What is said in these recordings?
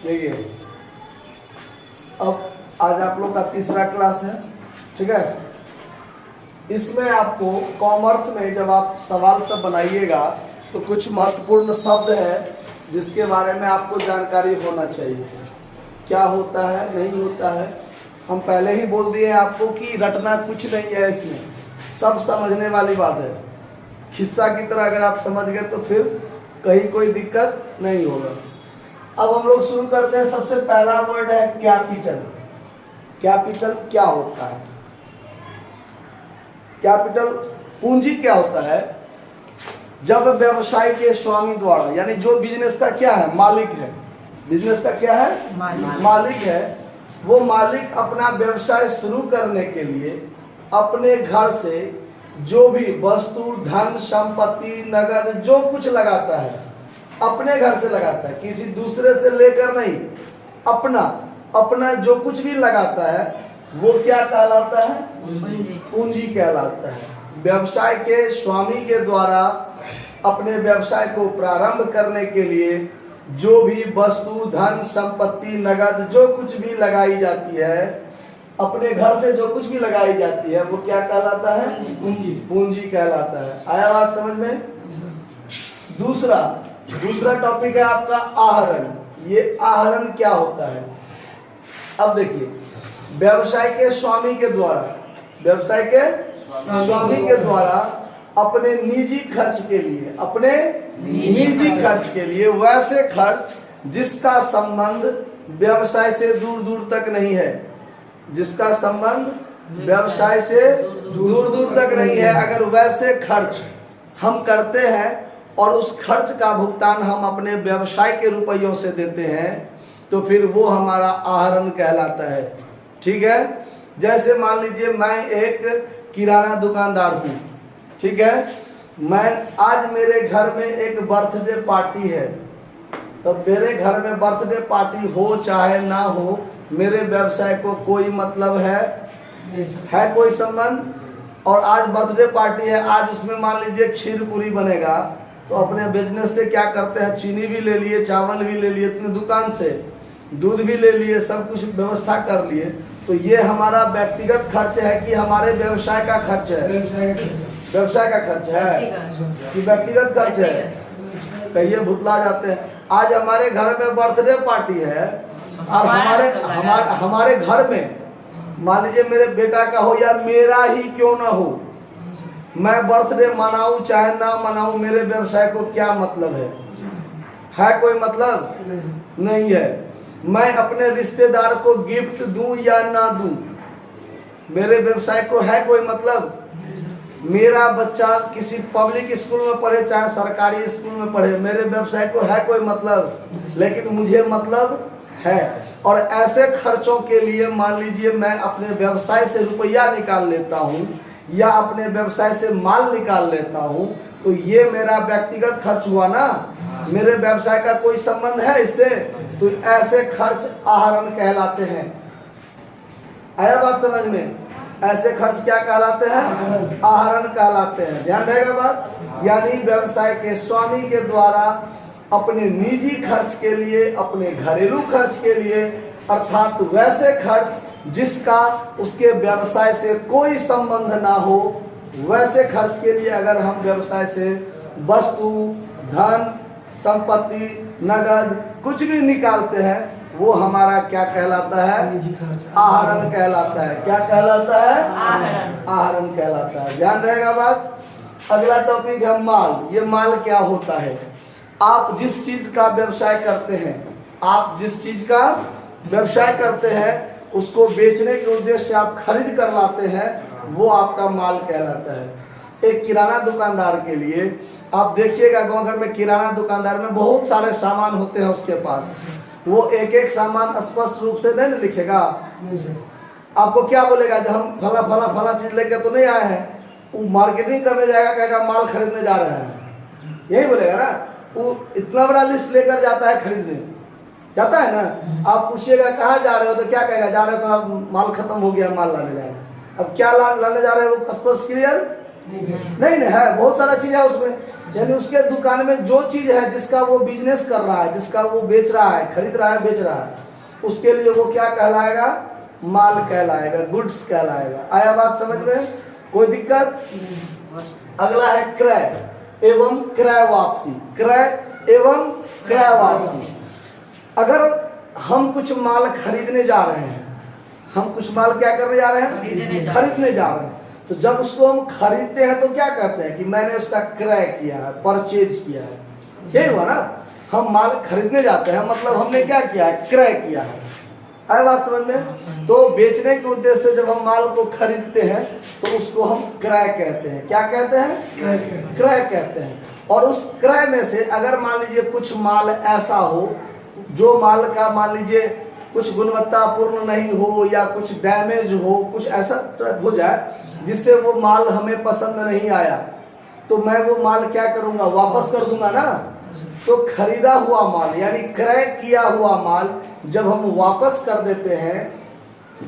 देखिए, अब आज आप लोग का तीसरा क्लास है, ठीक है। इसमें आपको कॉमर्स में जब आप सवाल सब बनाइएगा तो कुछ महत्वपूर्ण शब्द है जिसके बारे में आपको जानकारी होना चाहिए। क्या होता है, नहीं होता है, हम पहले ही बोल दिए आपको कि रटना कुछ नहीं है, इसमें सब समझने वाली बात है। हिस्सा की तरह अगर आप समझ गए तो फिर कहीं कोई दिक्कत नहीं होगा। अब हम लोग शुरू करते हैं। सबसे पहला वर्ड है कैपिटल। कैपिटल क्या होता है? कैपिटल पूंजी क्या होता है? जब व्यवसाय के स्वामी द्वारा, यानी जो बिजनेस का क्या है, मालिक है, बिजनेस का क्या है, मालिक है, वो मालिक अपना व्यवसाय शुरू करने के लिए अपने घर से जो भी वस्तु, धन, संपत्ति, नगद जो कुछ लगाता है अपने घर से लगाता है, किसी दूसरे से लेकर नहीं, अपना जो कुछ भी लगाता है वो क्या कहलाता है? पूंजी कहलाता है। व्यवसाय के स्वामी के द्वारा अपने व्यवसाय को प्रारंभ करने के लिए जो भी वस्तु, धन, संपत्ति, नगद जो कुछ भी लगाई जाती है, अपने घर से जो कुछ भी लगाई जाती है वो क्या कहलाता है? पूंजी। पूंजी कहलाता है। आया बात समझ में? दूसरा टॉपिक है आपका आहरण। ये आहरण क्या होता है? अब देखिए, व्यवसाय के स्वामी के द्वारा, व्यवसाय के स्वामी के द्वारा अपने निजी खर्च के लिए, अपने निजी खर्च के लिए, वैसे खर्च जिसका संबंध व्यवसाय से दूर दूर तक नहीं है, जिसका संबंध व्यवसाय से दूर दूर तक नहीं है, अगर वैसे खर्च हम करते हैं और उस खर्च का भुगतान हम अपने व्यवसाय के रुपयों से देते हैं तो फिर वो हमारा आहरण कहलाता है। ठीक है। जैसे मान लीजिए मैं एक किराना दुकानदार हूँ, ठीक है, आज मेरे घर में एक बर्थडे पार्टी है, तो मेरे घर में बर्थडे पार्टी हो चाहे ना हो, मेरे व्यवसाय को कोई मतलब है कोई संबंध? और आज बर्थडे पार्टी है, आज उसमें मान लीजिए खीर पूरी बनेगा, तो अपने बिजनेस से क्या करते हैं, चीनी भी ले लिए, चावल भी ले लिए, अपनी दुकान से दूध भी ले लिए, सब कुछ व्यवस्था कर लिए, तो ये हमारा व्यक्तिगत खर्च है कि हमारे व्यवसाय का खर्च है? व्यवसाय का खर्च है कि व्यक्तिगत खर्च है? कहिए, भुतला जाते हैं। आज हमारे घर में बर्थडे पार्टी है और हमारे घर में मान लीजिए मेरे बेटा का हो या मेरा ही क्यों ना हो, मैं बर्थडे मनाऊं चाहे ना मनाऊं, मेरे व्यवसाय को क्या मतलब है कोई मतलब नहीं है। मैं अपने रिश्तेदार को गिफ्ट दूं या ना दूं, मेरे व्यवसाय को है कोई मतलब? मेरा बच्चा किसी पब्लिक स्कूल में पढ़े चाहे सरकारी स्कूल में पढ़े, मेरे व्यवसाय को है कोई मतलब? लेकिन मुझे मतलब है। और ऐसे खर्चों के लिए मान लीजिए मैं अपने व्यवसाय से रुपया निकाल लेता हूँ या अपने व्यवसाय से माल निकाल लेता हूँ, तो ये मेरा व्यक्तिगत खर्च हुआ ना, मेरे व्यवसाय का कोई संबंध है इससे? तो ऐसे खर्च आहरण कहलाते हैं। आया बात समझ में? ऐसे खर्च क्या कहलाते हैं? आहरण कहलाते हैं। ध्यान रहेगा बात। यानी व्यवसाय के स्वामी के द्वारा अपने निजी खर्च के लिए, अपने घरेलू खर्च के लिए, अर्थात वैसे खर्च जिसका उसके व्यवसाय से कोई संबंध ना हो, वैसे खर्च के लिए अगर हम व्यवसाय से वस्तु, धन, संपत्ति, नगद कुछ भी निकालते हैं, वो हमारा क्या कहलाता है? आहरण कहलाता है। क्या कहलाता है? आहरण कहलाता है। ध्यान रहेगा बात। अगला टॉपिक है माल। ये माल क्या होता है? आप जिस चीज का व्यवसाय करते हैं, आप जिस चीज का व्यवसाय करते हैं उसको बेचने के उद्देश्य से आप खरीद कर लाते हैं, वो आपका माल कहलाता है। एक किराना दुकानदार के लिए आप देखिएगा, गांव घर में किराना दुकानदार में बहुत सारे सामान होते हैं उसके पास, वो एक एक सामान स्पष्ट रूप से नहीं लिखेगा। आपको क्या बोलेगा, जब हम फला फला फला चीज लेके तो नहीं आए हैं, वो मार्केटिंग करने जाएगा, कहेगा माल खरीदने जा रहे हैं, यही बोलेगा ना। वो इतना बड़ा लिस्ट लेकर जाता है, खरीदने जाता है ना। आप पूछिएगा कहाँ जा रहे हो, तो क्या कहेगा, जा रहे हो तो अब माल खत्म हो गया, माल लाने जा रहे हैं। अब क्या लाने जा रहे हो, स्पष्ट क्लियर नहीं नहीं है, बहुत सारा चीज है उसमें। यानी उसके दुकान में जो चीज है जिसका वो बिजनेस कर रहा है, जिसका वो बेच रहा है, खरीद रहा है, बेच रहा है, उसके लिए वो क्या कहलाएगा? माल कहलाएगा, गुड्स कहलाएगा। आया बात समझ में? कोई दिक्कत? अगला है क्रय एवं क्रय वापसी। क्रय एवं क्रय वापसी। अगर हम कुछ माल खरीदने जा रहे हैं, हम कुछ माल क्या करने जा रहे हैं? खरीदने जा रहे हैं। तो जब उसको हम खरीदते हैं तो क्या करते हैं कि मैंने उसका क्रय किया है, परचेज किया है, यही हुआ ना। हम माल खरीदने जाते हैं मतलब हमने क्या किया है? क्रय किया है। आए बात समझ में? तो बेचने के उद्देश्य से जब हम माल को खरीदते हैं तो उसको हम क्रय कहते हैं। क्या कहते हैं? क्रय कहते हैं। और उस क्रय में से अगर मान लीजिए कुछ माल ऐसा हो जो माल का मान लीजिए कुछ गुणवत्तापूर्ण नहीं हो या कुछ डैमेज हो, कुछ ऐसा हो जाए जिससे वो माल हमें पसंद नहीं आया, तो मैं वो माल क्या करूंगा? वापस कर दूंगा ना। तो खरीदा हुआ माल यानी क्रय किया हुआ माल जब हम वापस कर देते हैं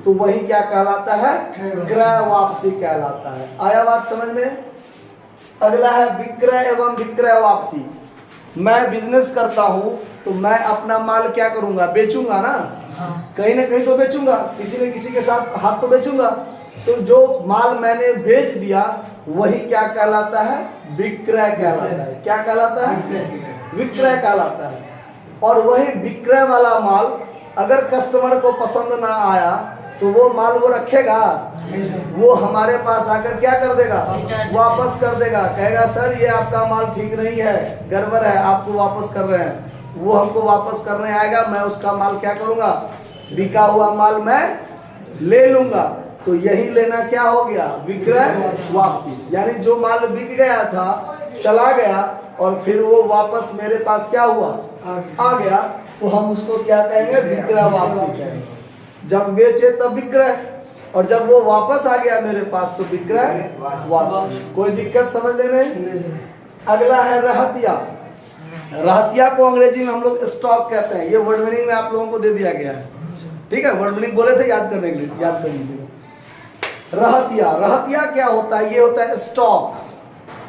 तो वही क्या कहलाता है? क्रय वापसी कहलाता है। आया बात समझ में? अगला है विक्रय एवं विक्रय वापसी। मैं बिजनेस करता हूं तो मैं अपना माल क्या करूंगा? बेचूंगा ना, कहीं ना कहीं तो बेचूंगा, किसी न किसी के साथ हाथ तो बेचूंगा। तो जो माल मैंने बेच दिया वही क्या कहलाता है? विक्रय कहलाता है। क्या कहलाता है? विक्रय कहलाता है। और वही विक्रय वाला माल अगर कस्टमर को पसंद ना आया तो वो माल वो रखेगा? वो हमारे पास आकर क्या कर देगा? वापस कर देगा। कहेगा सर ये आपका माल ठीक नहीं है, गड़बड़ है, आपको वापस कर रहे हैं। वो हमको वापस करने आएगा, मैं उसका माल क्या करूंगा? बिका हुआ माल मैं ले लूंगा। तो यही लेना क्या हो गया? विक्रय वापसी। यानी जो माल बिक गया था, चला गया और फिर वो वापस मेरे पास क्या हुआ? आ गया, तो हम उसको क्या कहेंगे? विक्रय वापसी कहेंगे। जब बेचे तब विक्रय, और जब वो वापस आ गया मेरे पास तो विक्रय वापसी। कोई दिक्कत समझने में? अगला है रहतिया। रहतिया को अंग्रेजी में हम लोग स्टॉक कहते हैं। ये वर्ड मीनिंग में आप लोगों को दे दिया गया है, ठीक है? वर्ड मीनिंग बोले थे याद करने के लिए, याद कर लीजिए। रहतिया, रहतिया क्या होता है? ये होता है स्टॉक।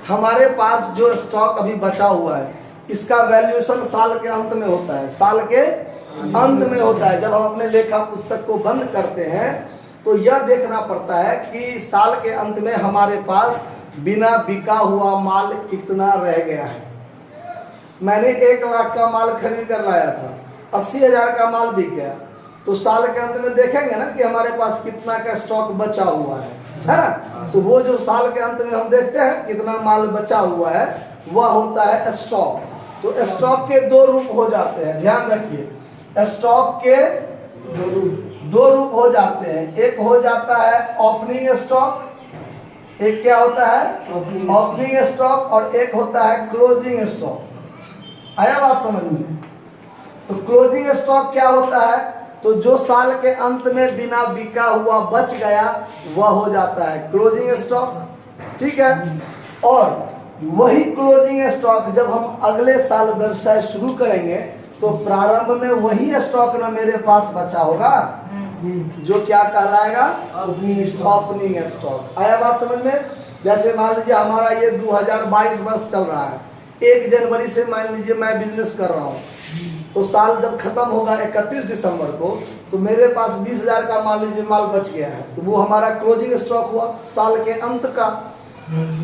हमारे पास जो स्टॉक अभी बचा हुआ है इसका वैल्यूएशन साल के अंत में होता है। साल के अंत में होता है। जब हम अपने लेखा पुस्तक को बंद करते हैं तो यह देखना पड़ता है कि साल के अंत में हमारे पास बिना बिका हुआ माल कितना रह गया है। मैंने 1 लाख का माल खरीद कर लाया था, 80,000 का माल बिक गया, तो साल के अंत में देखेंगे ना कि हमारे पास कितना का स्टॉक बचा हुआ है ना? तो वो जो साल के अंत में हम देखते हैं कितना माल बचा हुआ है वह होता है स्टॉक। तो स्टॉक के 2 रूप हो जाते हैं, ध्यान रखिए। स्टॉक के 2 रूप हो जाते हैं। एक हो जाता है ओपनिंग स्टॉक, एक क्या होता है? ओपनिंग स्टॉक, और एक होता है क्लोजिंग स्टॉक। आया बात समझ में? तो क्लोजिंग स्टॉक क्या होता है? तो जो साल के अंत में बिना बिका हुआ बच गया वह हो जाता है क्लोजिंग स्टॉक, ठीक है? और वही क्लोजिंग स्टॉक जब हम अगले साल व्यवसाय शुरू करेंगे तो प्रारंभ में वही स्टॉक ना मेरे पास बचा होगा जो क्या कहलाएगा? Opening stock. आया बात समझ में? जैसे मान लीजिए हमारा ये 2022 वर्ष चल रहा है, 1 जनवरी से मान लीजिए मैं बिजनेस कर रहा हूँ, तो साल जब खत्म होगा 31 दिसंबर को तो मेरे पास 20,000 का मान लीजिए माल बच गया है, तो वो हमारा क्लोजिंग स्टॉक हुआ साल के अंत का।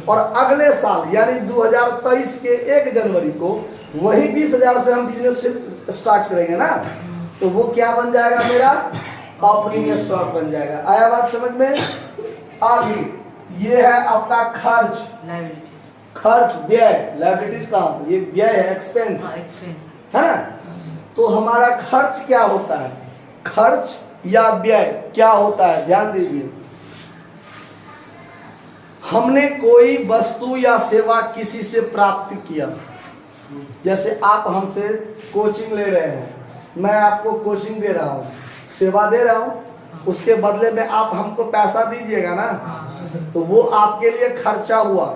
और अगले साल यानी 2023 के 1 जनवरी को वही 20,000 से हम बिजनेस स्टार्ट करेंगे ना, तो वो क्या बन जाएगा? मेरा ओपनिंग स्टॉक बन जाएगा। आया बात समझ में? आगे ये है आपका खर्च, खर्च व्यय, लायबिलिटीज का ये व्यय है, एक्सपेंस है ना? तो हमारा खर्च क्या होता है? खर्च या व्यय क्या होता है? ध्यान दीजिए। हमने कोई वस्तु या सेवा किसी से प्राप्त किया, जैसे आप हमसे कोचिंग ले रहे हैं, मैं आपको कोचिंग दे रहा हूँ, सेवा दे रहा हूँ, उसके बदले में आप हमको पैसा दीजिएगा ना, तो वो आपके लिए खर्चा हुआ,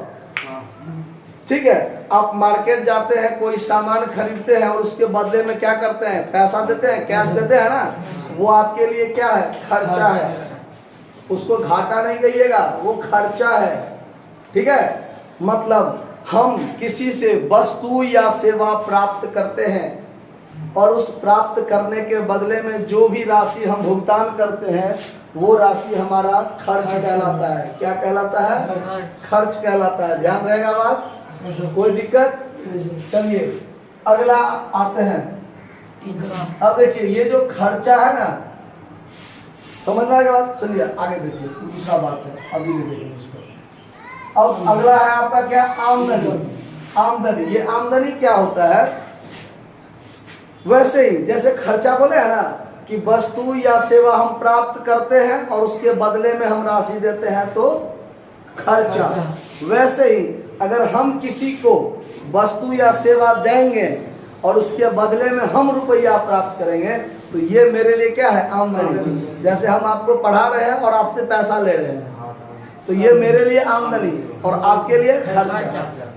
ठीक है? आप मार्केट जाते हैं, कोई सामान खरीदते हैं और उसके बदले में क्या करते हैं? पैसा देते हैं, कैश देते हैं ना, वो आपके लिए क्या है? खर्चा है। उसको घाटा नहीं कहिएगा, वो खर्चा है, ठीक है, मतलब हम किसी से वस्तु या सेवा प्राप्त करते हैं और उस प्राप्त करने के बदले में जो भी राशि हम भुगतान करते हैं वो राशि हमारा खर्च कहलाता है। क्या कहलाता है? खर्च कहलाता है। ध्यान रहेगा बात, कोई दिक्कत? चलिए अगला आते हैं। अब देखिए ये जो खर्चा है ना, समझ में आएगा बात? चलिए आगे देखिए, दूसरा बात है, अभी देखेंगे इसको। अब अगला है आपका क्या? आमदनी। आमदनी, ये आमदनी क्या होता है? वैसे ही जैसे खर्चा बोले है ना कि वस्तु या सेवा हम प्राप्त करते हैं और उसके बदले में हम राशि देते हैं तो खर्चा। वैसे ही अगर हम किसी को वस्तु या सेवा देंगे और उसके बदले में हम रुपया प्राप्त करेंगे तो ये मेरे लिए क्या है? आमदनी। जैसे हम आपको पढ़ा रहे हैं और आपसे पैसा ले रहे हैं तो ये मेरे लिए आमदनी और आपके लिए खर्चा।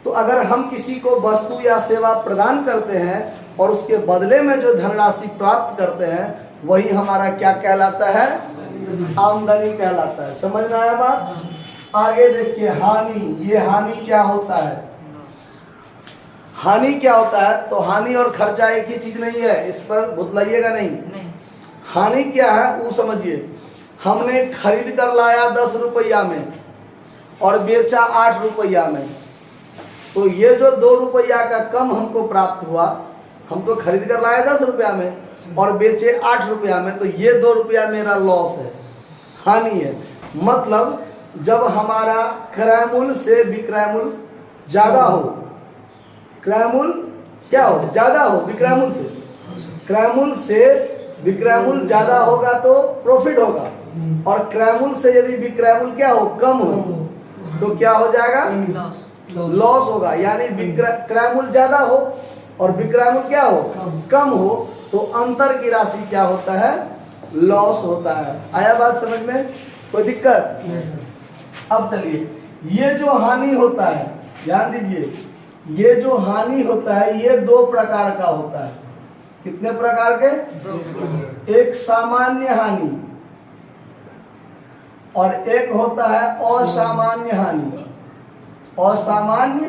तो अगर हम किसी को वस्तु या सेवा प्रदान करते हैं और उसके बदले में जो धनराशि प्राप्त करते हैं वही हमारा क्या कहलाता है? आमदनी कहलाता है। समझ में आया बात? आगे देखिए हानि। ये हानि क्या होता है? हानि क्या होता है? तो हानि और खर्चा एक ही चीज नहीं है, इस पर भुतलाइएगा नहीं। हानि क्या है वो समझिए। हमने खरीद कर लाया 10 रुपया में और बेचा 8 रुपया में, तो ये जो 2 रुपया का कम हमको प्राप्त हुआ, हम तो खरीद कर लाए 10 रुपया में और बेचे 8 रुपया में, तो ये 2 रुपया मेरा लॉस है, हानि है। मतलब जब हमारा क्रय मूल्य से विक्रय मूल्य ज्यादा हो, क्रय मूल्य क्या हो? ज्यादा हो विक्रय मूल्य से, क्रय मूल्य से विक्रय मूल्य ज्यादा होगा तो प्रॉफिट होगा, और क्रय मूल्य से यदि विक्रय मूल्य क्या हो? कम हो, तो क्या हो जाएगा? लॉस होगा। यानी क्रय मूल्य ज्यादा हो और विक्रय मूल्य क्या हो? कम हो, तो अंतर की राशि क्या होता है? लॉस होता है। आया बात समझ में? कोई दिक्कत? अब चलिए, ये जो हानि होता है, ध्यान दीजिए, ये जो हानि होता है ये 2 प्रकार का होता है। कितने प्रकार के? एक सामान्य हानि और एक होता है असामान्य हानि। असामान्य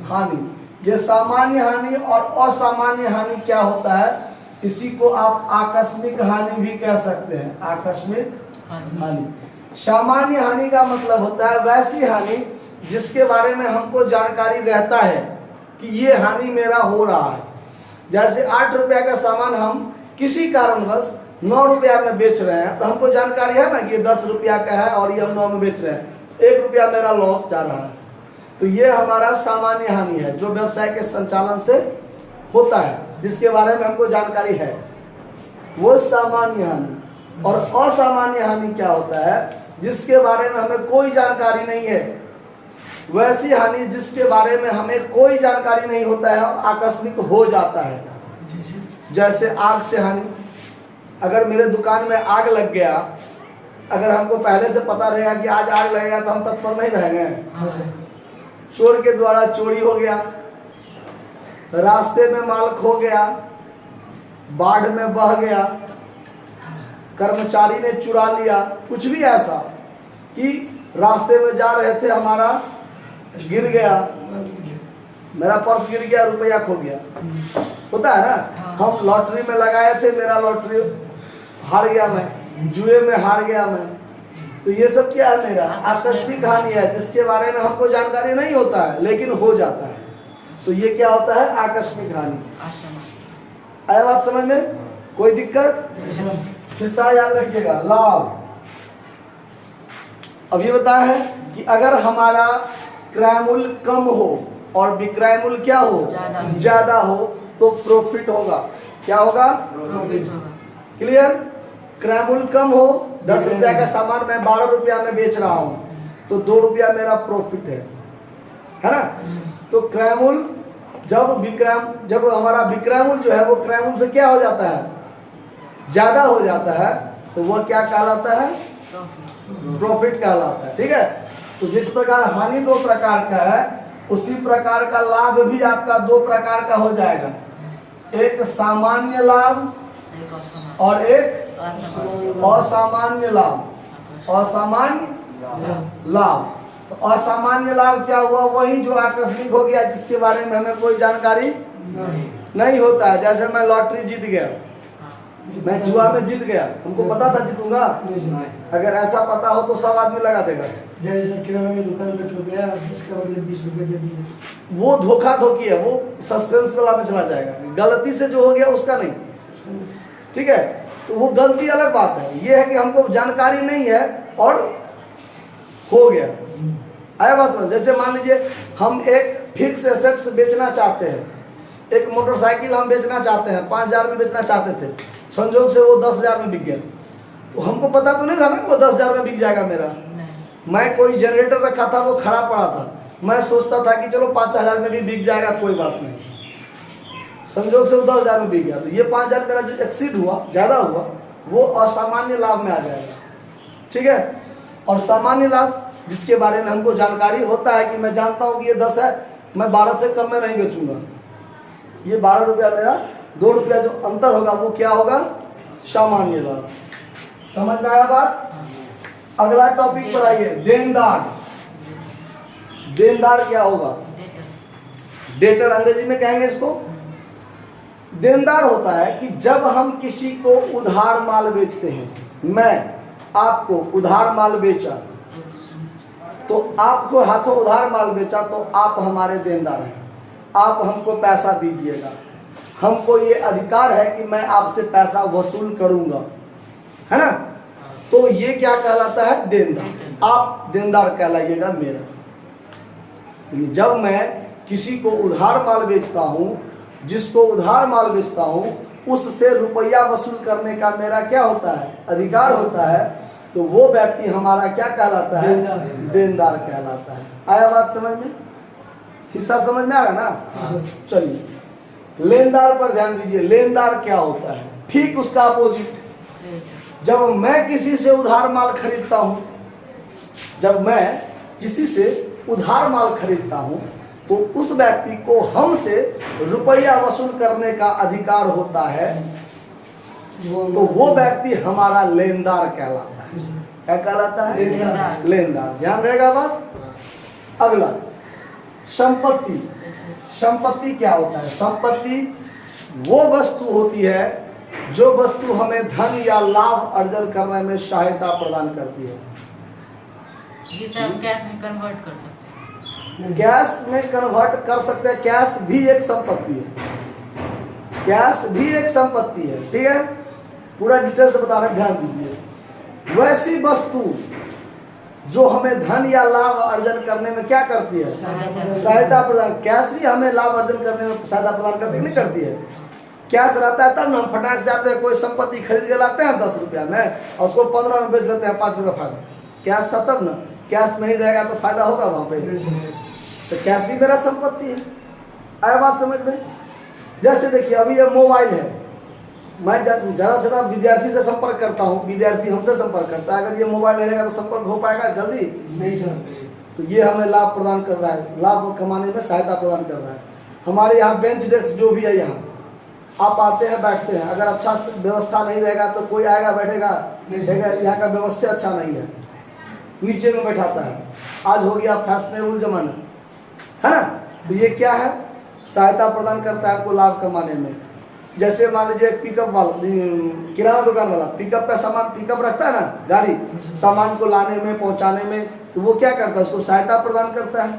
हानि, ये सामान्य हानि और असामान्य हानि क्या होता है? इसी को आप आकस्मिक हानि भी कह सकते हैं। आकस्मिक हानि। सामान्य हानि का मतलब होता है वैसी हानि जिसके बारे में हमको जानकारी रहता है कि ये हानि मेरा हो रहा है। जैसे 8 रुपया का सामान हम किसी कारणवश 9 रुपया में बेच रहे हैं, तो हमको जानकारी है ना कि ये 10 रुपया का है और ये हम 9 में बेच रहे हैं, 1 रुपया मेरा लॉस जा रहा है। तो ये हमारा सामान्य हानि है जो व्यवसाय के संचालन से होता है, जिसके बारे में हमको जानकारी है, वो सामान्य हानि। और असामान्य हानि क्या होता है? जिसके बारे में हमें कोई जानकारी नहीं है, वैसी हानि जिसके बारे में हमें कोई जानकारी नहीं होता है और आकस्मिक हो जाता है। जैसे आग से हानि। अगर मेरे दुकान में आग लग गया, अगर हमको पहले से पता रहेगा कि आज आग लगेगा तो हम तत्पर नहीं रहेंगे। चोर के द्वारा चोरी हो गया, रास्ते में माल खो गया, बाढ़ में बह गया, कर्मचारी ने चुरा लिया, कुछ भी ऐसा कि रास्ते में जा रहे थे, हमारा गिर गया, मेरा पर्स गिर गया, रुपया खो गया, होता है ना। हम लॉटरी में लगाए थे, मेरा लॉटरी हार गया, मैं जुए में हार गया मैं, तो ये सब क्या है? मेरा आकस्मिक हानि है जिसके बारे में हमको जानकारी नहीं होता है लेकिन हो जाता है, तो ये क्या होता है? आकस्मिक हानि। आया बात समझ में? कोई दिक्कत? हिस्सा याद रखिएगा। लाभ। अब ये बताया है कि अगर हमारा क्रय मूल्य कम हो और विक्रय मूल्य क्या हो? ज्यादा हो, तो प्रॉफिट होगा। क्या होगा? क्लियर? क्रय मूल्य कम हो, 10 रुपया का सामान मैं 12 रुपया में बेच रहा हूं, तो 2 रुपया मेरा प्रॉफिट है ना। तो क्रय मूल्य जब हमारा विक्रय मूल्य जो है वो क्रय मूल्य से क्या हो जाता है? ज्यादा हो जाता है, तो वो क्या कहलाता है? प्रॉफिट कहलाता है। ठीक है। तो जिस प्रकार हानि 2 प्रकार का है, उसी प्रकार का लाभ भी आपका 2 प्रकार का हो जाएगा। एक सामान्य लाभ और एक असामान्य लाभ। असामान्य लाभ तो असामान्य लाभ क्या हुआ? वही जो आकस्मिक हो गया, जिसके बारे में हमें कोई जानकारी नहीं होता है। जैसे मैं लॉटरी जीत गया, मैं जुआ में जीत गया, हमको पता था जीतूंगा? अगर ऐसा पता हो तो सब आदमी लगा देगा। जैसे किराना की दुकान पे ठग गया, इसके बदले 20 रुपए दे दिए, वो धोखा धोखी है, वो सस्पेंस वाला में चला जाएगा। गलती से जो हो गया उसका नहीं, ठीक है? तो वो गलती अलग बात है। ये है कि हमको जानकारी नहीं है और हो गया। आया बात समझ? जैसे मान लीजिए हम एक फिक्स एसेट्स बेचना चाहते हैं, एक मोटरसाइकिल हम बेचना चाहते हैं, 5,000 में बेचना चाहते थे, संजोग से वो 10,000 में बिक गया। तो हमको पता तो नहीं था ना कि वो 10,000 में बिक जाएगा मेरा। मैं कोई जनरेटर रखा था, वो खड़ा पड़ा था, मैं सोचता था कि चलो 5,000 में भी बिक जाएगा, कोई बात नहीं। संजोग से वो 10,000 में बिक गया, तो ये 5,000 मेरा जो एक्सीड हुआ, ज़्यादा हुआ, वो असामान्य लाभ में आ जाएगा, ठीक है? और सामान्य लाभ जिसके बारे में हमको जानकारी होता है कि मैं जानता हूँ कि ये 10 है, मैं 12 से कम में नहीं बेचूंगा, ये 12 रुपया मेरा 2 रुपया जो अंतर होगा वो क्या होगा? सामान्य लाभ। समझ में आया बात? अगला टॉपिक पर आइए, देनदार। देनदार क्या होगा? डेटर अंग्रेजी में कहेंगे इसको। देनदार होता है कि जब हम किसी को उधार माल बेचते हैं, मैं आपको उधार माल बेचा, तो आपको हाथों उधार माल बेचा, तो आप हमारे देनदार हैं, आप हमको पैसा दीजिएगा, हमको ये अधिकार है कि मैं आपसे पैसा वसूल करूंगा, है ना? तो ये क्या कहलाता है? देनदार। आप देनदार कहलाइएगा मेरा। जब मैं किसी को उधार माल बेचता हूं, जिसको उधार माल बेचता हूं, उससे रुपया वसूल करने का मेरा क्या होता है? अधिकार होता है। तो वो व्यक्ति हमारा क्या कहलाता है? देनदार कहलाता है। आया बात समझ में? हिस्सा समझ में आ रहा ना? चलिए, लेनदार पर ध्यान दीजिए। लेनदार क्या होता है? ठीक उसका अपोजिट। जब मैं किसी से उधार माल खरीदता हूं, जब मैं किसी से उधार माल खरीदता हूं, तो उस व्यक्ति को हमसे रुपया वसूल करने का अधिकार होता है, तो वो व्यक्ति हमारा लेनदार कहलाता है। क्या कहलाता है? लेनदार। ध्यान रहेगा बात? अगला, संपत्ति। संपत्ति क्या होता है? संपत्ति वो वस्तु होती है जो वस्तु हमें धन या लाभ अर्जन करने में सहायता प्रदान करती है, जिसे हम कैश में कन्वर्ट कर सकते हैं। कैश में कन्वर्ट कर सकते हैं। कैश भी एक संपत्ति है, कैश भी एक संपत्ति है, ठीक है? पूरा डिटेल से बता रहे हैं, ध्यान दीजिए। वैसी वस्तु जो हमें धन या लाभ अर्जन करने में क्या करती है? सहायता प्रदान। कैश भी हमें लाभ अर्जन करने में सहायता प्रदान करती है, नहीं करती है? कैश रहता है तब ना हम फटाक जाते हैं, कोई संपत्ति खरीद के लाते हैं 10 रुपया में, और उसको 15 में बेच लेते हैं, 5 रुपया फायदा। कैश था तब ना, कैश नहीं रहेगा तो फायदा होगा वहां पे। तो कैश भी मेरा संपत्ति है। आया बात समझ में? जैसे देखिए, अभी ये मोबाइल है, मैं जरा से ना विद्यार्थी से संपर्क करता हूँ, विद्यार्थी हमसे संपर्क करता है, अगर ये मोबाइल नहीं रहेगा तो संपर्क हो पाएगा जल्दी? नहीं सर। तो ये हमें लाभ प्रदान कर रहा है, लाभ कमाने में सहायता प्रदान कर रहा है। हमारे यहाँ बेंच डेस्क जो भी है, यहाँ आप आते हैं, बैठते हैं, अगर अच्छा व्यवस्था नहीं रहेगा तो कोई आएगा बैठेगा? यहाँ का व्यवस्था अच्छा नहीं है, नीचे में बैठाता है। आज हो गया फैशनेबल जमाना, है ना? तो ये क्या है? सहायता प्रदान करता है आपको लाभ कमाने में। जैसे मान लीजिए पिकअप वाला, किराना दुकान वाला पिकअप का सामान, पिकअप रखता है ना गाड़ी, सामान को लाने में, पहुंचाने में, तो वो क्या करता है? उसको सहायता प्रदान करता है।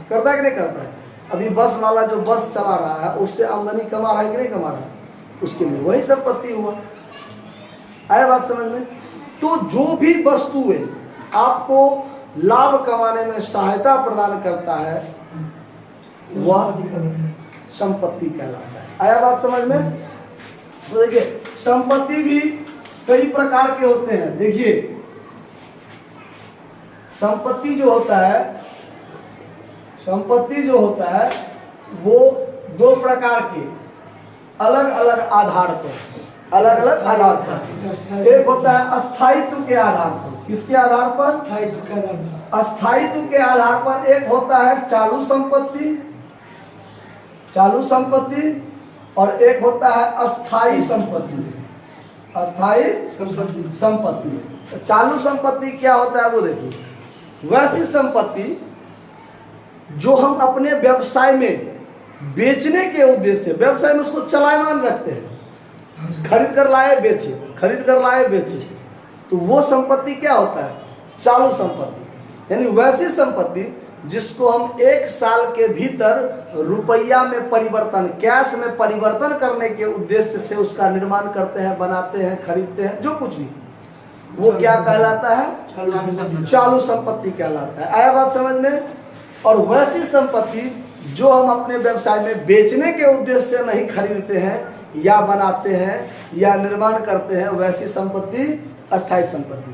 करता है कि नहीं करता है? अभी बस वाला जो बस चला रहा है, उससे आमदनी कमा रहा है कि नहीं कमा रहा है? उसके लिए वही संपत्ति हुआ। आया बात समझ में? तो जो भी वस्तुएं आपको लाभ कमाने में सहायता प्रदान करता है, वह संपत्ति कहलाता है। आया बात समझ में? तो देखिए, संपत्ति भी कई प्रकार के होते हैं। देखिए, संपत्ति जो होता है, संपत्ति जो होता है वो 2 प्रकार के, अलग अलग आधार पर, अलग अलग आधार पर। एक होता है अस्थायित्व के आधार पर। किसके आधार पर? स्थायित्व के आधार पर। अस्थायित्व के आधार पर एक होता है चालू संपत्ति, चालू संपत्ति, और एक होता है अस्थायी संपत्ति, अस्थायी संपत्ति। चालू संपत्ति क्या होता है वो देखिए। वैसी संपत्ति जो हम अपने व्यवसाय में बेचने के उद्देश्य से, व्यवसाय में उसको चलायमान रखते हैं, खरीद कर लाए बेचे, खरीद कर लाए बेचे, तो वो संपत्ति क्या होता है? चालू संपत्ति। यानी वैसी संपत्ति जिसको हम 1 साल के भीतर रुपया में परिवर्तन, कैश में परिवर्तन करने के उद्देश्य से उसका निर्माण करते हैं, बनाते हैं, खरीदते हैं, जो कुछ भी, वो क्या कहलाता है? चालू संपत्ति कहलाता है। आया बात समझ में? और वैसी संपत्ति जो हम अपने व्यवसाय में बेचने के उद्देश्य से नहीं खरीदते हैं या बनाते हैं या निर्माण करते हैं, वैसी संपत्ति अस्थायी संपत्ति।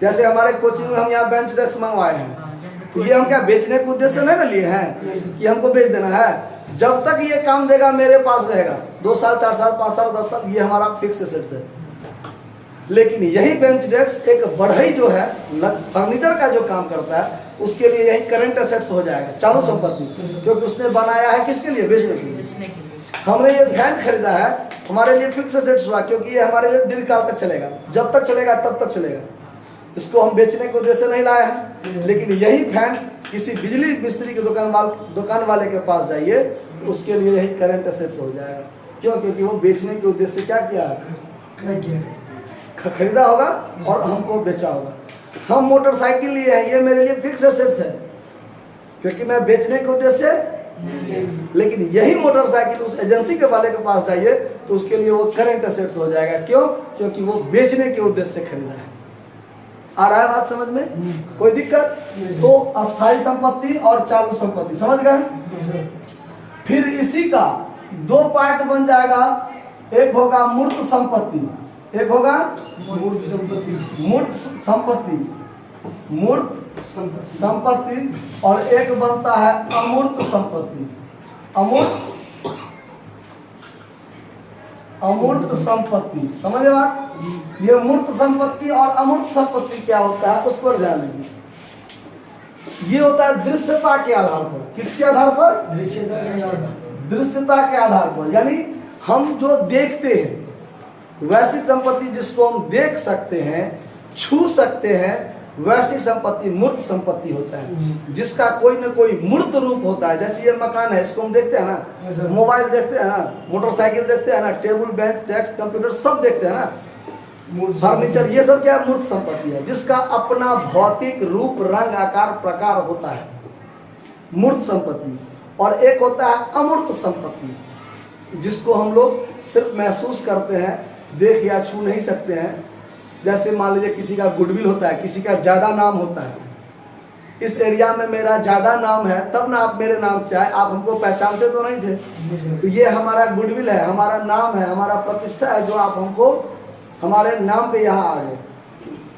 जैसे हमारे कोचिंग में हम यहाँ बेंच डेस्क मंगवाए हैं, तो ये हम क्या बेचने के उद्देश्य से नहीं ना लिए हैं कि हमको बेच देना है। जब तक ये काम देगा मेरे पास रहेगा, 2 साल 4 साल 5 साल 10 साल, ये हमारा फिक्स एसेट्स है। लेकिन यही बेंच डेस्क एक बढ़ई जो है फर्नीचर का जो काम करता है, उसके लिए यही करंट एसेट्स हो जाएगा, चालू संपत्ति, क्योंकि उसने बनाया है किसके लिए? बेचने के लिए। हमने ये फैन खरीदा है, हमारे लिए फिक्स एसेट्स हुआ, क्योंकि ये हमारे लिए दीर्घकाल तक चलेगा, जब तक चलेगा तब तक चलेगा। इसको हम बेचने के उद्देश्य से नहीं लाए हैं। लेकिन यही फैन किसी बिजली मिस्त्री के दुकान वाले के पास जाइए, उसके लिए यही करंट एसेट्स हो जाएगा। क्यों? क्योंकि वो बेचने के उद्देश्य से क्या किया है? खरीदा होगा और हमको बेचा होगा। हम मोटरसाइकिल लिए हैं, ये मेरे लिए फिक्स एसेट्स है, क्योंकि मैं बेचने के उद्देश्य से। लेकिन यही मोटरसाइकिल उस एजेंसी के वाले के पास जाइए तो उसके लिए वो करंट एसेट्स हो जाएगा। क्यों? क्योंकि वो बेचने के उद्देश्य से खरीदा है। आ रहा है बात समझ में? कोई दिक्कत? तो अस्थायी संपत्ति और चालू संपत्ति समझ गए। फिर इसी का 2 पार्ट बन जाएगा। एक होगा मूर्त संपत्ति, एक होगा मूर्त संपत्ति, मूर्त संपत्ति, और एक बनता है अमूर्त संपत्ति। अमूर्त संपत्ति समझे बात? ये मूर्त संपत्ति और अमूर्त संपत्ति क्या होता है, उस पर ध्यान दीजिए। ये होता है दृश्यता के आधार पर। किसके आधार पर? दृश्यता के आधार पर। दृश्यता के आधार पर, यानी हम जो देखते हैं वैसी संपत्ति जिसको हम देख सकते हैं, छू सकते हैं, वैसी संपत्ति मूर्त संपत्ति होता है, जिसका कोई न कोई मूर्त रूप होता है। जैसे ये मकान है, इसको हम देखते हैं ना, मोबाइल देखते हैं ना, मोटरसाइकिल देखते हैं ना, टेबल बेंच डेस्क कंप्यूटर सब देखते हैं ना, फर्नीचर, ये सब क्या मूर्त संपत्ति है, जिसका अपना भौतिक रूप रंग आकार प्रकार होता है, मूर्त संपत्ति। और एक होता है अमूर्त संपत्ति, जिसको हम लोग सिर्फ महसूस करते हैं, देख या छू नहीं सकते हैं। जैसे मान लीजिए किसी का गुडविल होता है, किसी का ज़्यादा नाम होता है, इस एरिया में मेरा ज़्यादा नाम है, तब ना आप मेरे नाम से आए, आप हमको पहचानते तो नहीं थे। तो ये हमारा गुडविल है, हमारा नाम है, हमारा प्रतिष्ठा है, जो आप हमको हमारे नाम पे यहाँ आ गए।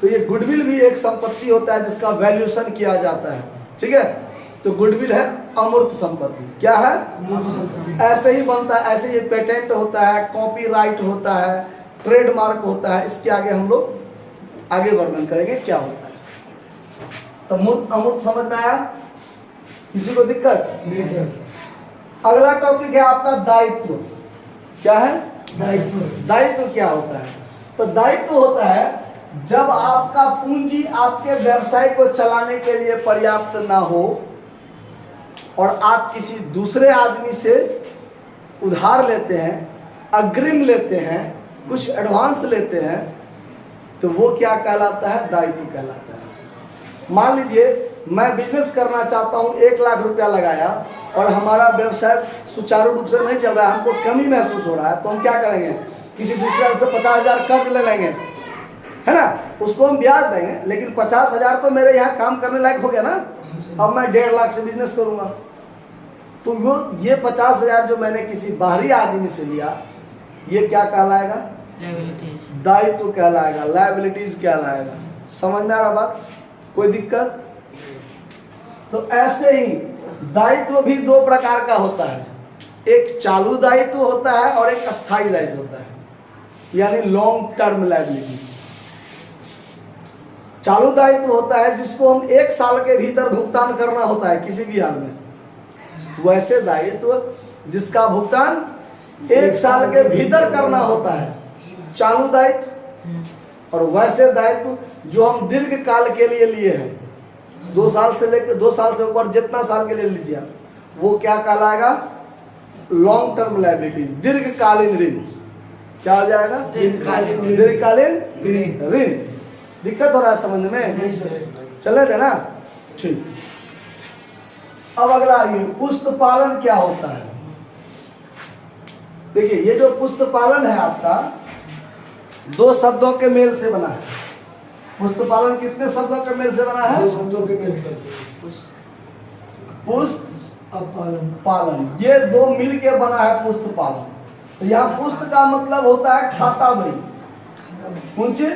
तो ये गुडविल भी एक संपत्ति होता है जिसका वैल्यूएशन किया जाता है। ठीक है, तो गुडविल है अमूर्त संपत्ति। क्या है? ऐसे ही बनता है, ऐसे ही पेटेंट होता है, कॉपीराइट होता है, ट्रेडमार्क होता है। इसके आगे हम लोग आगे वर्णन करेंगे क्या होता है। तो मूर्त अमूर्त समझ में आया? किसी को दिक्कत नहीं है? अगला टॉपिक है आपका दायित्व। क्या है? दायित्व। दायित्व क्या होता है? तो दायित्व होता है जब आपका पूंजी आपके व्यवसाय को चलाने के लिए पर्याप्त ना हो और आप किसी दूसरे आदमी से उधार लेते हैं, अग्रिम लेते हैं, कुछ एडवांस लेते हैं, तो वो क्या कहलाता है? दायित्व कहलाता है। मान लीजिए मैं बिजनेस करना चाहता हूँ, 1 लाख रुपया लगाया और हमारा व्यवसाय सुचारू रूप से नहीं चल रहा है, हमको कमी महसूस हो रहा है, तो हम क्या करेंगे? किसी दूसरे से 50,000 कर्ज ले लेंगे, है ना, उसको हम ब्याज देंगे, लेकिन 50,000 तो मेरे यहाँ काम करने लायक हो गया ना, अब मैं 1.5 लाख से बिजनेस करूँगा। तो वो ये 50,000 जो मैंने किसी बाहरी आदमी से लिया, ये क्या कहलाएगा? दायित्व कहलाएगा, लायबिलिटीज कहलाएगा। समझ में आ रहा बात? कोई दिक्कत? तो ऐसे ही दायित्व भी 2 प्रकार का होता है, एक चालू दायित्व होता है और एक अस्थायी दायित्व होता है, यानी लॉन्ग टर्म लायबिलिटी। चालू दायित्व होता है जिसको हम 1 साल के भीतर भुगतान करना होता है किसी भी हाल में। वैसे दायित्व जिसका भुगतान 1 साल के भीतर करना होता है, चालू दायित्व। और वैसे दायित्व जो हम दीर्घ काल के लिए लिए हैं, 2 साल से लेकर 2 साल से ऊपर जितना साल के लिए लीजिए आप, वो क्या कहलाएगा? लॉन्ग टर्म लायबिलिटीज, दीर्घकालीन ऋण। क्या हो जाएगा? दीर्घकालीन ऋण। दिक्कत हो रहा है समझ में? नहीं सर। चले थे ना? ठीक। अब अगला आइए, पुस्त पालन क्या होता है? देखिए ये जो पुस्त पालन है आपका 2 शब्दों के मेल से बना है। पुस्त पालन कितने शब्दों के मेल से बना है? 2 शब्दों के मेल से। पुस्त अब पालन। पालन, ये 2 मिल के बना है पुस्त पालन। तो यहाँ पुस्त का मतलब होता है खाता बही, कौन चीज?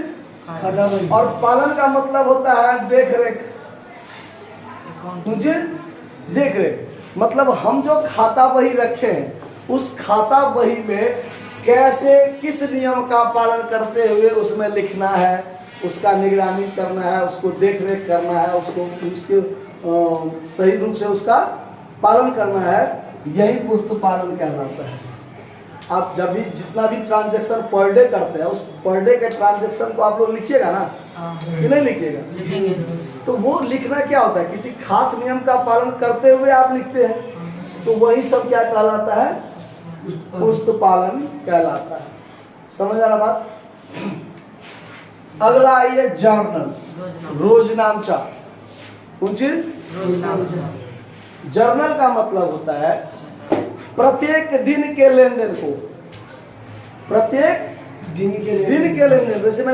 खाता बही। और पालन का मतलब होता है देख रेख, कौन चीज? देख रेख। मतलब हम जो खाता बही रखे हैं उस खाता बही में कैसे किस नियम का पालन करते हुए उसमें लिखना है, उसका निगरानी करना है, उसको देख रेख करना है, उसको उसके सही रूप से उसका पालन करना है, यही पुस्त पालन कहलाता है। आप जब भी जितना भी ट्रांजैक्शन पर डे करते हैं उस पर डे के ट्रांजैक्शन को आप लोग लिखिएगा ना कि नहीं लिखिएगा? लिखेंगे। तो वो लिखना क्या होता है? किसी खास नियम का पालन करते हुए आप लिखते हैं, तो वही सब क्या कहलाता है? पुस्त पालन कहलाता है। समझ आ रहा बात? अगला आइए जर्नल, रोजनामचा। कौन चीज? जर्नल का मतलब होता है प्रत्येक दिन के लेन देन को, प्रत्येक दिन के लिए। दिन के लेन देन। जैसे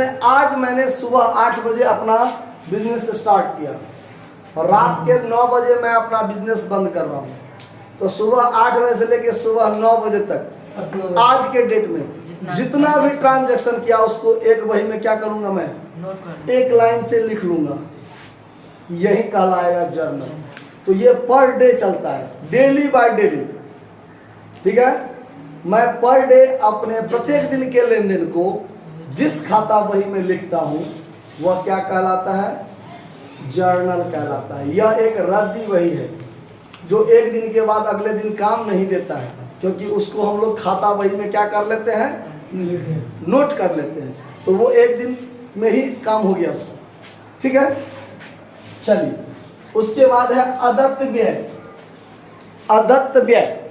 मैंने सुबह 8 बजे अपना बिजनेस स्टार्ट किया और रात के 9 बजे मैं अपना बिजनेस बंद कर रहा हूँ, तो सुबह 8 बजे से लेकर सुबह 9 बजे तक आज के डेट में जितना भी ट्रांजैक्शन किया उसको एक बही में क्या करूंगा? मैं नोट कर। एक लाइन से लिख लूंगा, यही कहलाएगा जर्नल। तो ये पर डे चलता है, डेली बाय डेली, ठीक है? मैं पर डे अपने प्रत्येक दिन के लेन देन को जिस खाता बही में लिखता हूं वह क्या कहलाता है? जर्नल कहलाता है। यह एक रद्दी बही है जो एक दिन के बाद अगले दिन काम नहीं देता है, क्योंकि उसको हम लोग खाता बही में क्या कर लेते हैं? नोट कर लेते हैं, तो वो एक दिन में ही काम हो गया उसका, ठीक है? चलिए, उसके बाद है अदत्त व्यय। अदत्त व्यय,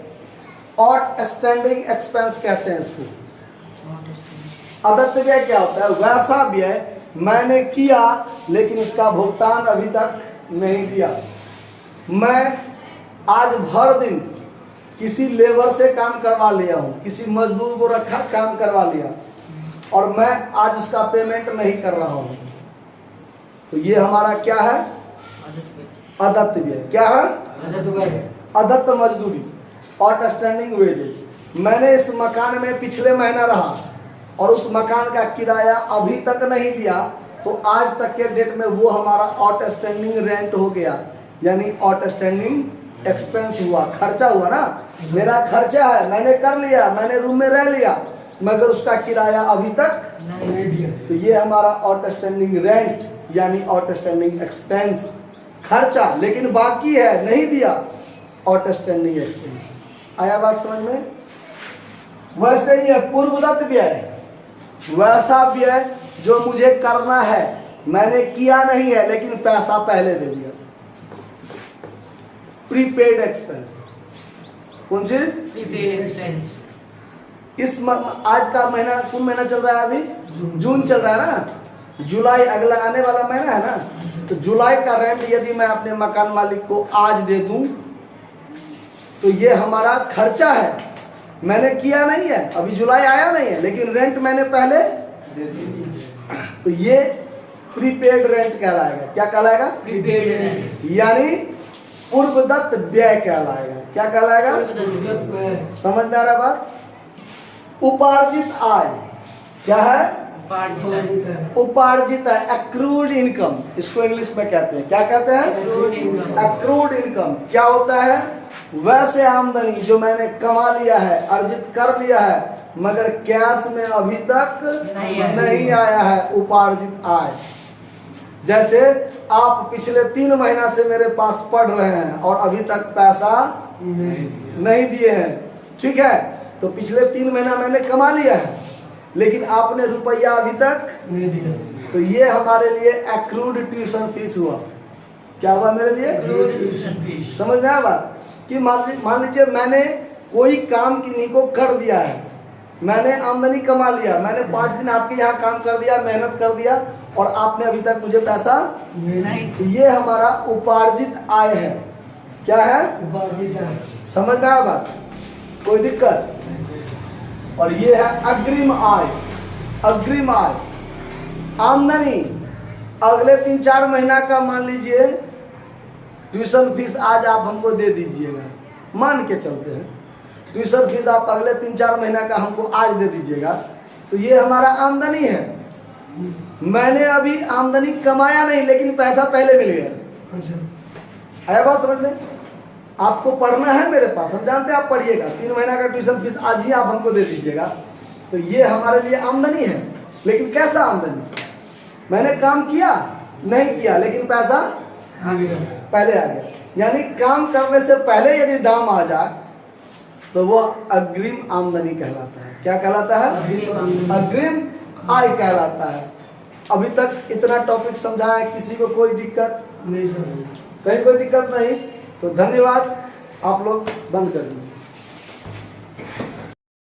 आउटस्टैंडिंग एक्सपेंस कहते हैं इसको। अदत्त व्यय क्या होता है? वैसा व्यय मैंने किया लेकिन उसका भुगतान अभी तक नहीं दिया। मैं आज भर दिन किसी लेबर से काम करवा लिया हूँ, किसी मजदूर को रखा काम करवा लिया और मैं आज उसका पेमेंट नहीं कर रहा हूँ, तो ये हमारा क्या है? अदत्त व्यय। क्या है? अदत्त मजदूरी, आउटस्टैंडिंग वेजेस। मैंने इस मकान में पिछले महीना रहा और उस मकान का किराया अभी तक नहीं दिया, तो आज तक के डेट में वो हमारा आउटस्टैंडिंग रेंट हो गया, यानी आउटस्टैंडिंग एक्सपेंस हुआ, खर्चा हुआ ना। मेरा खर्चा है, मैंने कर लिया, मैंने रूम में रह लिया, मगर उसका किराया अभी तक नहीं दिया, तो ये हमारा आउटस्टैंडिंग रेंट यानी आउटस्टैंडिंग एक्सपेंस, खर्चा लेकिन बाकी है नहीं दिया, आउटस्टैंडिंग एक्सपेंस। आया बात समझ में? वैसे ही है पूर्वदत्त व्यय, वैसा व्यय जो मुझे करना है, मैंने किया नहीं है लेकिन पैसा पहले दे दिया, प्रीपेड एक्सपेंस। कौन चीज? Prepaid expense. आज का महीना कौन महीना चल रहा है? अभी जून चल रहा है ना, जुलाई अगला आने वाला महीना है ना, तो जुलाई का रेंट यदि मैं अपने मकान मालिक को आज दे दूं तो ये हमारा खर्चा है, मैंने किया नहीं है, अभी जुलाई आया नहीं है लेकिन रेंट मैंने पहले दे दी, तो ये प्रीपेड रेंट कहलाएगा। क्या कहलाएगा? प्रीपेड रेंट, यानी पूर्वदत्त व्यय कहलाएगा। क्या कहलाएगा? पूर्वदत्त व्यय। समझ में आ रहा बात? उपार्जित आय क्या है? उपार्जित है। उपार्जित है, एक्रूड इनकम इसको इंग्लिश में कहते हैं। क्या कहते हैं? Accrued income। एक्रूड इनकम क्या होता है? वैसे आमदनी जो मैंने कमा लिया है, अर्जित कर लिया है, मगर कैश में अभी तक नहीं आया है, उपार्जित आय। जैसे आप पिछले 3 महीना से मेरे पास पढ़ रहे हैं और अभी तक पैसा नहीं दिए हैं, ठीक है, तो पिछले 3 महीना मैंने कमा लिया है लेकिन आपने रुपया अभी तक नहीं दिया, तो ये हमारे लिए एक्रूड ट्यूशन फीस हुआ। क्या हुआ मेरे लिए? Tuition fees. समझ में आया बात? कि मान लीजिए मैंने कोई काम किन्हीं को कर दिया है, मैंने आमदनी कमा लिया, मैंने 5 दिन आपके यहाँ काम कर दिया, मेहनत कर दिया और आपने अभी तक मुझे पैसा नहीं। ये हमारा उपार्जित आय है। क्या है? उपार्जित है। समझ में आया बात? कोई दिक्कत? और ये है अग्रिम आय। अग्रिम आय आमदनी अगले 3-4 महीना का मान लीजिए ट्यूशन फीस आज आप हमको दे दीजिएगा, मान के चलते हैं ट्यूशन फीस आप अगले 3-4 महीना का हमको आज दे दीजिएगा, तो ये हमारा आमदनी है। मैंने अभी आमदनी कमाया नहीं लेकिन पैसा पहले मिल गया। अच्छा। आया बात समझ में? आपको पढ़ना है मेरे पास, हम जानते हैं आप पढ़िएगा, 3 महीना का ट्यूशन फीस आज ही आप हमको दे दीजिएगा, तो ये हमारे लिए आमदनी है। लेकिन कैसा आमदनी? मैंने काम किया नहीं किया लेकिन पैसा पहले आ गया। यानी काम करने से पहले यदि दाम आ जाए तो वो अग्रिम आमदनी कहलाता है। क्या कहलाता है? अग्रिम आय कहलाता है। अभी तक इतना टॉपिक समझा है, किसी को कोई दिक्कत नहीं सर। कहीं कोई दिक्कत नहीं? तो धन्यवाद, आप लोग बंद कर दीजिए।